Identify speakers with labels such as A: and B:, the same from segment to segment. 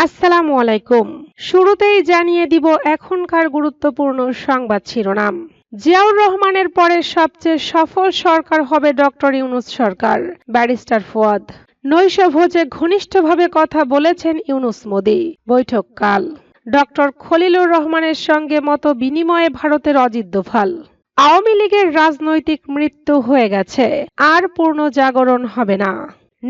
A: আসসালামু আলাইকুম। শুরুতেই জানিয়ে দিব এখনকার গুরুত্বপূর্ণ সংবাদ শিরোনাম। জিয়াউর রহমানের পরে সবচেয়ে সফল সরকার হবে ডক্টর ইউনূস সরকার, ব্যারিস্টার ফুয়াদ। নৈশভোজে ঘনিষ্ঠভাবে কথা বলেছেন ইউনূস মোদি, বৈঠক কাল। ডক্টর খলিলুর রহমানের সঙ্গে মত বিনিময়ে ভারতের অজিত দোভাল। আওয়ামী লীগের রাজনৈতিক মৃত্যু হয়ে গেছে, আর পূর্ণ জাগরণ হবে না।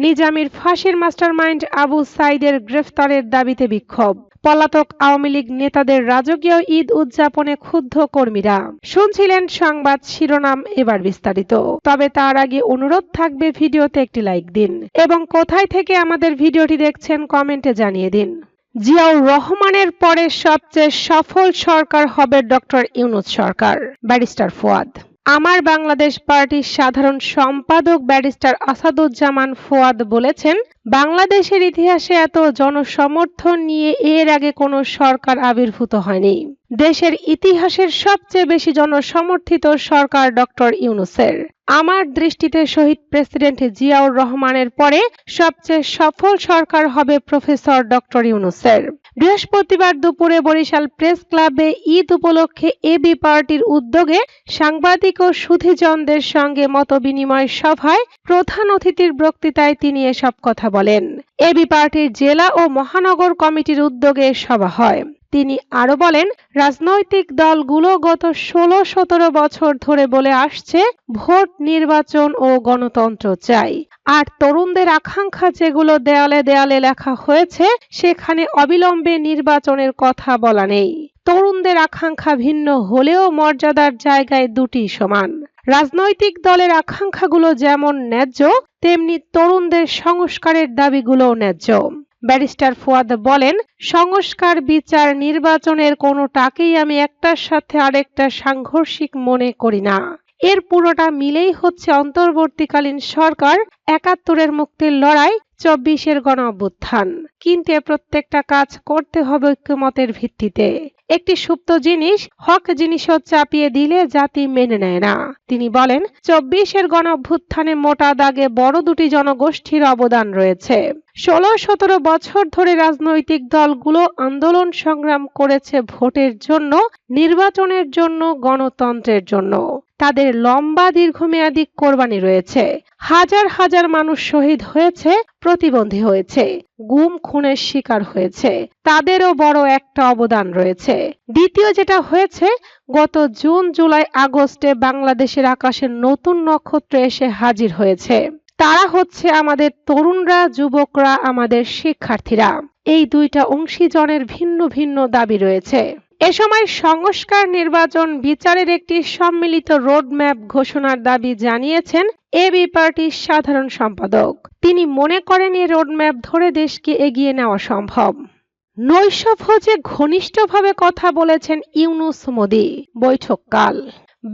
A: নিজামীর ফাঁসির মাস্টারমাইন্ড আবু সাইদের গ্রেফতারের দাবিতে বিক্ষোভ। পলাতক আওয়ামী লীগ নেতাদের রাজকীয় ঈদ উদযাপনে ক্ষুব্ধ কর্মীরা। শুনছিলেন সংবাদ শিরোনাম, এবার বিস্তারিত। তবে তার আগে অনুরোধ থাকবে ভিডিওতে একটি লাইক দিন এবং কোথায় থেকে আমাদের ভিডিওটি দেখছেন কমেন্টে জানিয়ে দিন। জিয়াউর রহমানের পরে সবচেয়ে সফল সরকার হবে ডক্টর ইউনূস সরকার, ব্যারিস্টার ফুয়াদ। আমার বাংলাদেশ পার্টির সাধারণ সম্পাদক ব্যারিস্টার আসাদুজ্জামান ফুয়াদ বলেছেন, বাংলাদেশের ইতিহাসে এত জনসমর্থন নিয়ে এর আগে কোনো সরকার আবির্ভূত হয়নি। দেশের ইতিহাসের সবচেয়ে বেশি জনসমর্থিত সরকার ডক্টর ইউনূসের। আমার দৃষ্টিতে শহীদ প্রেসিডেন্ট জিয়াউর রহমানের পরে সবচেয়ে সফল সরকার হবে প্রফেসর ডক্টর ইউনূসের। বৃহস্পতিবার দুপুরে বরিশাল প্রেস ক্লাবে ঈদ উপলক্ষে এবি পার্টির উদ্যোগে সাংবাদিক ও সুধীজনদের সঙ্গে মতবিনিময় সভায় প্রধান অতিথির বক্তৃতায় তিনি এসব কথা বলেন। এবি পার্টির জেলা ও মহানগর কমিটির উদ্যোগে সভা হয়। তিনি আরো বলেন, রাজনৈতিক দলগুলো গত 16-17 বছর ধরে বলে আসছে ভোট, নির্বাচন ও গণতন্ত্র চাই, আর তরুণদের আকাঙ্ক্ষা যেগুলো দেয়ালে দেয়ালে লেখা হয়েছে সেখানে অবিলম্বে নির্বাচনের কথা বলা নেই। তরুণদের আকাঙ্ক্ষা ভিন্ন হলেও মর্যাদার জায়গায় দুটি সমান। রাজনৈতিক দলের আকাঙ্ক্ষাগুলো যেমন ন্যায্য, তেমনি তরুণদের সংস্কারের দাবিগুলোও ন্যায্য। ব্যারিস্টার ফুয়াদ বলেন, সংস্কার, বিচার, নির্বাচনের কোনোটাকেই আমি একটার সাথে আরেকটা সাংঘর্ষিক মনে করি না। এর পুরোটা মিলেই হচ্ছে অন্তর্বর্তীকালীন সরকার, ৭১-এর মুক্তির লড়াই, ২৪-এর গণ অভ্যুত্থান। কিন্তু প্রত্যেকটা কাজ করতে হবে ঐক্যমতের ভিত্তিতে। একটি সুপ্ত জিনিস, হক জিনিসও চাপিয়ে দিলে জাতি মেনে নেয় না। তিনি বলেন, ২৪-এর গণ অভ্যুত্থানে মোটা দাগে বড় দুটি জনগোষ্ঠীর অবদান রয়েছে। 16-17 বছর ধরে রাজনৈতিক দলগুলো আন্দোলন সংগ্রাম করেছে ভোটের জন্য, নির্বাচনের জন্য, গণতন্ত্রের জন্য। তাদের লম্বা দীর্ঘমেয়াদী কোরবানি রয়েছে। হাজার হাজার মানুষ শহীদ হয়েছে, প্রতিবন্ধী হয়েছে, গুম খুনের শিকার হয়েছে। তাদেরও বড় একটা অবদান রয়েছে। দ্বিতীয় যেটা হয়েছে, গত জুন, জুলাই, আগস্টে বাংলাদেশের আকাশে নতুন নক্ষত্র এসে হাজির হয়েছে। তারা হচ্ছে আমাদের তরুণরা, যুবকরা, আমাদের শিক্ষার্থীরা। এই দুইটা অংশীজনের ভিন্ন ভিন্ন দাবি রয়েছে। এ সময় সংস্কার, নির্বাচন, বিচারের একটি সম্মিলিত রোডম্যাপ ঘোষণার দাবি জানিয়েছেন এবি পার্টির সাধারণ সম্পাদক। তিনি মনে করেন এই রোডম্যাপ ধরে দেশকে এগিয়ে নেওয়া সম্ভব। নৈশভোজে ঘনিষ্ঠভাবে কথা বলেছেন ইউনূস মোদি, বৈঠক কাল।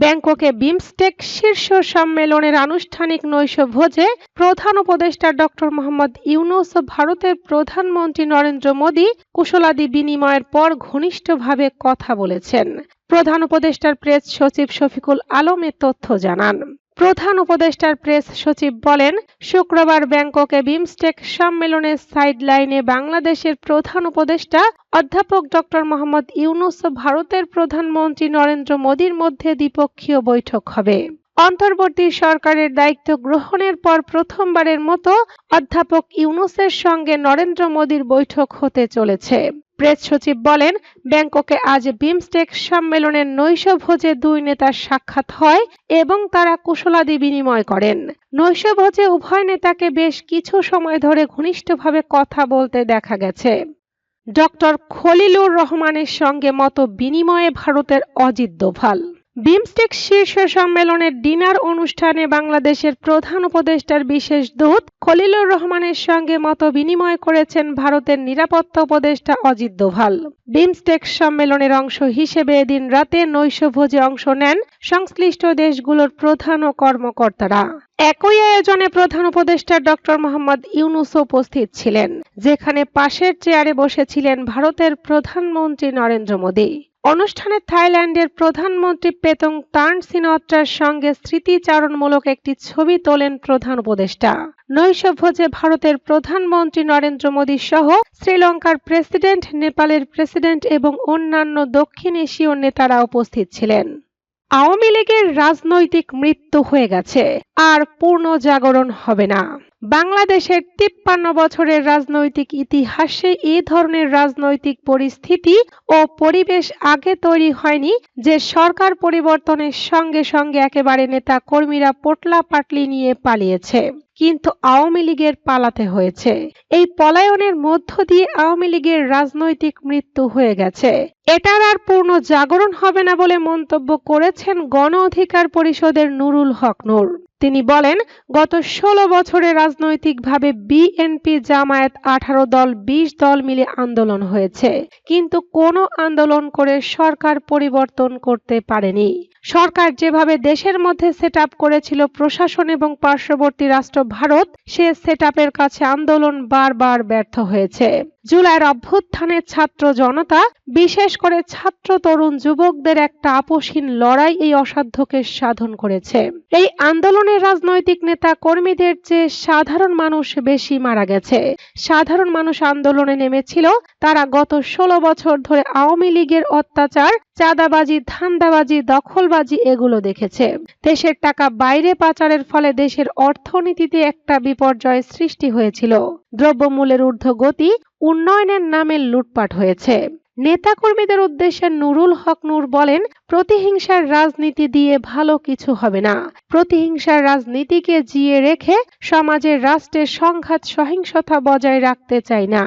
A: ব্যাংককে বিমস্টেক শীর্ষ সম্মেলনের আনুষ্ঠানিক নৈশভোজে প্রধান উপদেষ্টা ডক্টর মোহাম্মদ ইউনূস ও ভারতের প্রধানমন্ত্রী নরেন্দ্র মোদি কুশলাদি বিনিময়ের পর ঘনিষ্ঠভাবে কথা বলেছেন। প্রধান উপদেষ্টার প্রেস সচিব শফিকুল আলম এ তথ্য জানান। প্রধান উপদেষ্টার প্রেস সচিব বলেন, শুক্রবার ব্যাংককে বিমস্টেক সম্মেলনের সাইডলাইনে বাংলাদেশের প্রধান উপদেষ্টা অধ্যাপক ডক্টর মোহাম্মদ ইউনূস ও ভারতের প্রধানমন্ত্রী নরেন্দ্র মোদির মধ্যে দ্বিপক্ষীয় বৈঠক হবে। অন্তর্বর্তী সরকারের দায়িত্ব গ্রহণের পর প্রথমবারের মতো অধ্যাপক ইউনূসের সঙ্গে নরেন্দ্র মোদির বৈঠক হতে চলেছে। প্রেস সচিব বলেন, ব্যাংককে আজ বিমস্টেক সম্মেলনের নৈশভোজে দুই নেতার সাক্ষাৎ হয় এবং তারা কুশলাদি বিনিময় করেন। নৈশভোজে উভয় নেতাকে বেশ কিছু সময় ধরে ঘনিষ্ঠভাবে কথা বলতে দেখা গেছে। ডক্টর খলিলুর রহমানের সঙ্গে মত বিনিময়ে ভারতের অজিত দোভাল। বিমস্টেক শীর্ষ সম্মেলনের ডিনার অনুষ্ঠানে বাংলাদেশের প্রধান উপদেষ্টার বিশেষ দূত খলিলুর রহমানের সঙ্গে মত বিনিময় করেছেন ভারতের নিরাপত্তা উপদেষ্টা অজিত দোভাল। বিমস্টেক সম্মেলনের অংশ হিসেবে এদিন রাতে নৈশভোজে অংশ নেন সংশ্লিষ্ট দেশগুলোর প্রধান ও কর্মকর্তারা। একই আয়োজনে প্রধান উপদেষ্টা ডক্টর মোহাম্মদ ইউনূস উপস্থিত ছিলেন, যেখানে পাশের চেয়ারে বসেছিলেন ভারতের প্রধানমন্ত্রী নরেন্দ্র মোদি। অনুষ্ঠানে থাইল্যান্ডের প্রধানমন্ত্রী পেতং তান সিনওয়াত্রার সঙ্গে স্মৃতিচারণমূলক একটি ছবি তোলেন প্রধান উপদেষ্টা। নৈশভোজে ভারতের প্রধানমন্ত্রী নরেন্দ্র মোদী সহ শ্রীলঙ্কার প্রেসিডেন্ট, নেপালের প্রেসিডেন্ট এবং অন্যান্য দক্ষিণ এশীয় নেতারা উপস্থিত ছিলেন। আওয়ামী লীগের রাজনৈতিক মৃত্যু হয়ে গেছে, আর পূর্ণ জাগরণ হবে না। বাংলাদেশের 53 বছরের রাজনৈতিক ইতিহাসে এ ধরনের রাজনৈতিক পরিস্থিতি ও পরিবেশ আগে তৈরি হয়নি যে সরকার পরিবর্তনের সঙ্গে সঙ্গে একেবারে নেতা কর্মীরা পোটলা পাটলি নিয়ে পালিয়েছে। কিন্তু আওয়ামী লীগের পালাতে হয়েছে। এই পলায়নের মধ্য দিয়ে আওয়ামী লীগের রাজনৈতিক মৃত্যু হয়ে গেছে। এটার আর পূর্ণ জাগরণ হবে না বলে মন্তব্য করেছেন গণ অধিকার পরিষদের নুরুল হক নূর। তিনি বলেন, গত 16 বছরে রাজনৈতিকভাবে বিএনপি, জামায়াত, 18 দল, 20 দল মিলে আন্দোলন হয়েছে, কিন্তু কোনো আন্দোলন করে সরকার পরিবর্তন করতে পারেনি। সরকার যেভাবে দেশের মধ্যে সেটআপ করেছিল প্রশাসন এবং পার্শ্ববর্তী রাষ্ট্র ভারত, সে সেটআপের কাছে আন্দোলন বারবার ব্যর্থ হয়েছে। জুলাইয়ের অভ্যুত্থানে ছাত্র জনতা, বিশেষ করে ছাত্র তরুণ যুবকদের একটা আপোষহীন লড়াই এই অসাধ্যকে সাধন করেছে। এই আন্দোলনের রাজনৈতিক নেতা কর্মীদের চেয়ে সাধারণ মানুষ বেশি মারা গেছে। সাধারণ মানুষ আন্দোলনে নেমেছিল, তারা গত 16 বছর ধরে আওয়ামী লীগের অত্যাচার, চাঁদাবাজি, ধান্দাবাজি, দখলবাজি এগুলো দেখেছে। দেশের টাকা বাইরে পাচারের ফলে দেশের অর্থনীতিতে একটা বিপর্যয় সৃষ্টি হয়েছিল। দ্রব্যমূল্যের ঊর্ধ্বগতি, উন্নয়নের নামে লুটপাট হয়েছে। নেতাকর্মীদের উদ্দেশ্যে নুরুল হক নূর বলেন, প্রতিহিংসার রাজনীতি দিয়ে ভালো কিছু হবে না। প্রতিহিংসার রাজনীতিকে জিয়ে রেখে সমাজের, রাষ্ট্রের সংঘাত, সহিংসতা বজায় রাখতে চাই না।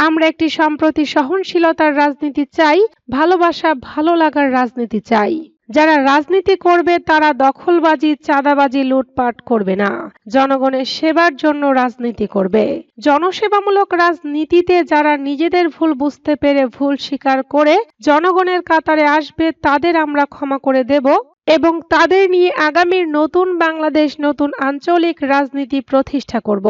A: আমরা একটি সম্প্রতি সহনশীলতার রাজনীতি চাই, ভালোবাসা, ভালো লাগার রাজনীতি চাই। যারা রাজনীতি করবে তারা দখলবাজি, চাঁদাবাজি, লুটপাট করবে না। জনগণের সেবার জন্য রাজনীতি করবে। জনসেবামূলক রাজনীতিতে যারা নিজেদের ভুল বুঝতে পেরে ভুল স্বীকার করে জনগণের কাতারে আসবে, তাদের আমরা ক্ষমা করে দেব এবং তাদের নিয়ে আগামীর নতুন বাংলাদেশ, নতুন আঞ্চলিক রাজনীতি প্রতিষ্ঠা করব।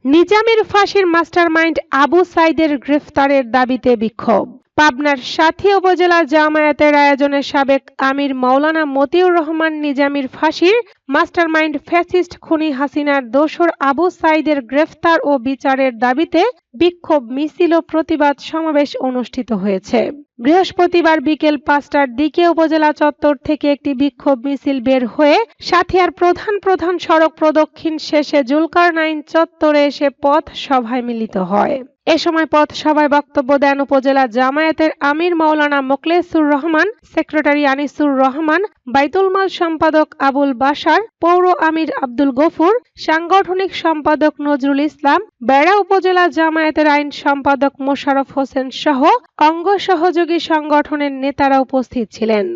A: নিজামীর ফাঁসির মাস্টারমাইন্ড আবু সাইদের গ্রেফতারের দাবিতে বিক্ষোভ। পাবনার সাথী উপজেলা জামায়াতের আয়োজনে সাবেক আমির মাওলানা মতিউর রহমান নিজামীর ফাঁসির মাস্টারমাইন্ড ফ্যাসিস্ট খুনি হাসিনার দোসর আবু সাইদের গ্রেফতার ও বিচারের দাবিতে বিক্ষোভ মিছিল ও প্রতিবাদ সমাবেশ অনুষ্ঠিত হয়েছে। বৃহস্পতিবার বিকেল 5টার দিকে উপজেলা চত্বর থেকে একটি বিক্ষোভ মিছিল বের হয়ে সাথিয়ার প্রধান সড়ক প্রদক্ষিণ শেষে জুলকারনাইন চত্বরে এসে পথ সভায় মিলিত হয়। এ সময় পথ সভায় বক্তব্য দেন উপজেলা জামায়াতের আমির মাওলানা মোখলেসুর রহমান, সেক্রেটারি আনিসুর রহমান, বাইতুল মাল সম্পাদক আবুল বাশার, পৌর আমির আব্দুল গফুর, সাংগঠনিক সম্পাদক নজরুল ইসলাম, বেড়া উপজেলা জামায়াতের আইন সম্পাদক মোশাররফ হোসেন সহ অঙ্গ সহযোগী সংগঠনের নেতারা উপস্থিত ছিলেন।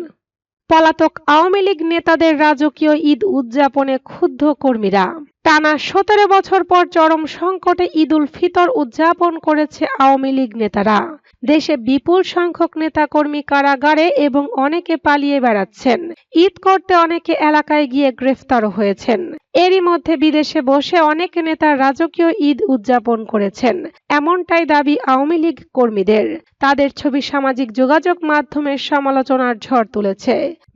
A: পলাতক আওয়ামী লীগ নেতাদের রাজকীয় ঈদ উদযাপনে ক্ষুব্ধ কর্মীরা। টানা 17 বছর পর চরম সংকটে ঈদ উল ফিতর উদযাপন করেছে আওয়ামী লীগ নেতারা। দেশে বিপুল সংখ্যক নেতাকর্মী কারাগারে এবং অনেকে পালিয়ে বেড়াচ্ছেন। ঈদ করতে অনেকে এলাকায় গিয়ে গ্রেফতারও হয়েছেন। এরই মধ্যে বিদেশে বসে অনেক নেতা রাজকীয় ঈদ উদযাপন করেছেন, এমনটাই দাবি আওয়ামী লীগ কর্মীদের। তাদের ছবি সামাজিক যোগাযোগ মাধ্যমের সমালোচনার ঝড় তুলেছে।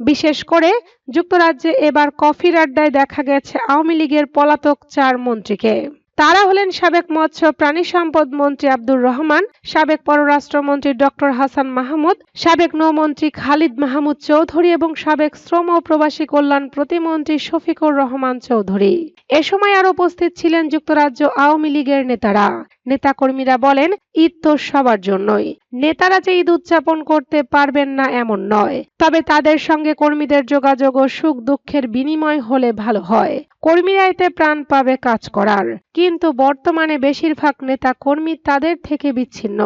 A: বিশেষ করে যুক্তরাজ্যে এবার কফির আড্ডায় দেখা গেছে আওয়ামী লীগের পলাতক 4 মন্ত্রীকে। তারা হলেন সাবেক মৎস্য প্রাণী সম্পদ মন্ত্রী আব্দুর রহমান, সাবেক পররাষ্ট্রমন্ত্রী ডক্টর হাসান মাহমুদ, সাবেক নৌমন্ত্রী খালিদ মাহমুদ চৌধুরী এবং সাবেক শ্রম ও প্রবাসী কল্যাণ প্রতিমন্ত্রী শফিকুর রহমান চৌধুরী। এ সময় আরো উপস্থিত ছিলেন যুক্তরাজ্য আওয়ামী লীগের নেতারা। নেতাকর্মীরা বলেন, ঈদ তো সবার জন্যই। নেতারা যে ঈদ উদযাপন করতে পারবেন না এমন নয়, তবে তাদের সঙ্গে কর্মীদের যোগাযোগ ও সুখ দুঃখের বিনিময় হলে ভালো হয়। কর্মীরা এতে প্রাণ পাবে কাজ করার। কিন্তু বর্তমানে বেশিরভাগ নেতা কর্মী তাদের থেকে বিচ্ছিন্ন।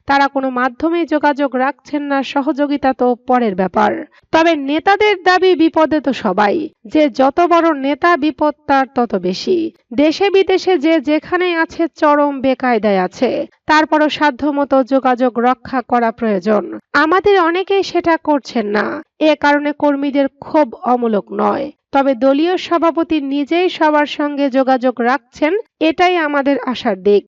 A: তারা কোনো মাধ্যমে যোগাযোগ রাখছেন না, সহযোগিতা তো পরের ব্যাপার। তবে নেতাদের দাবি, বিপদে তো সবাই। যে যত বড় নেতা, বিপদ তার তত বেশি। দেশে বিদেশে যে যেখানেই আছে চরম বেকায়দায় আছে, তারপরও সাধ্যমতো যোগাযোগ রক্ষা করা প্রয়োজন। আমাদের অনেকেই সেটা করছেন না। এ কারণে কর্মীদের ক্ষোভ অমূলক নয়, তবে দলীয় সভাপতি নিজেই সবার সঙ্গে যোগাযোগ রাখছেন, এটাই আমাদের আশার দিক।